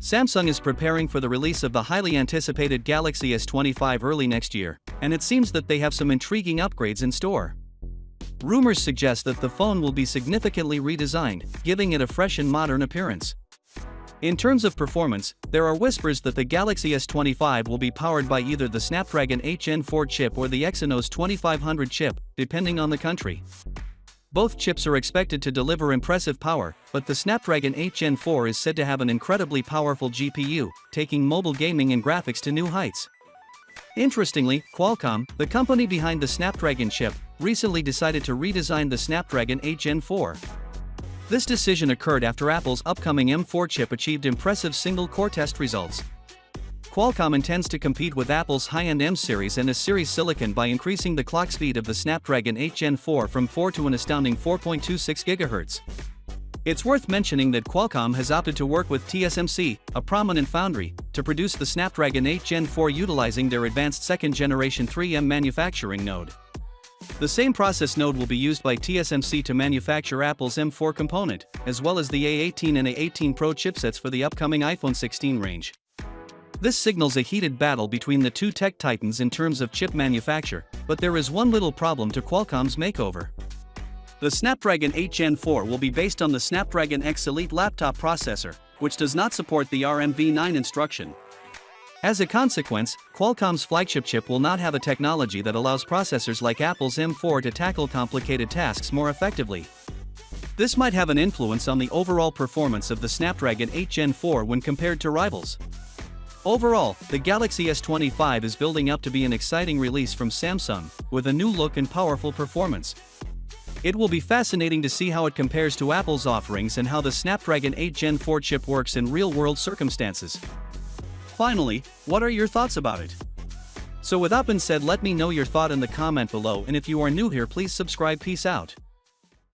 Samsung is preparing for the release of the highly anticipated Galaxy S25 early next year, and it seems that they have some intriguing upgrades in store. Rumors suggest that the phone will be significantly redesigned, giving it a fresh and modern appearance. In terms of performance, there are whispers that the Galaxy S25 will be powered by either the Snapdragon 8 Gen 4 chip or the Exynos 2500 chip, depending on the country. Both chips are expected to deliver impressive power, but the Snapdragon 8 Gen 4 is said to have an incredibly powerful GPU, taking mobile gaming and graphics to new heights. Interestingly, Qualcomm, the company behind the Snapdragon chip, recently decided to redesign the Snapdragon 8 Gen 4. This decision occurred after Apple's upcoming M4 chip achieved impressive single-core test results. Qualcomm intends to compete with Apple's high-end M series and S-series silicon by increasing the clock speed of the Snapdragon 8 Gen 4 from 4 to an astounding 4.26 GHz. It's worth mentioning that Qualcomm has opted to work with TSMC, a prominent foundry, to produce the Snapdragon 8 Gen 4 utilizing their advanced second-generation 3M manufacturing node. The same process node will be used by TSMC to manufacture Apple's M4 component, as well as the A18 and A18 Pro chipsets for the upcoming iPhone 16 range. This signals a heated battle between the two tech titans in terms of chip manufacture, but there is one little problem to Qualcomm's makeover. The Snapdragon 8 Gen 4 will be based on the Snapdragon X Elite laptop processor, which does not support the RMV9 instruction. As a consequence, Qualcomm's flagship chip will not have a technology that allows processors like Apple's M4 to tackle complicated tasks more effectively. This might have an influence on the overall performance of the Snapdragon 8 Gen 4 when compared to rivals. Overall, the Galaxy S25 is building up to be an exciting release from Samsung, with a new look and powerful performance. It will be fascinating to see how it compares to Apple's offerings and how the Snapdragon 8 Gen 4 chip works in real-world circumstances. Finally, what are your thoughts about it? So with that being said, let me know your thought in the comment below, and if you are new here, please subscribe. Peace out.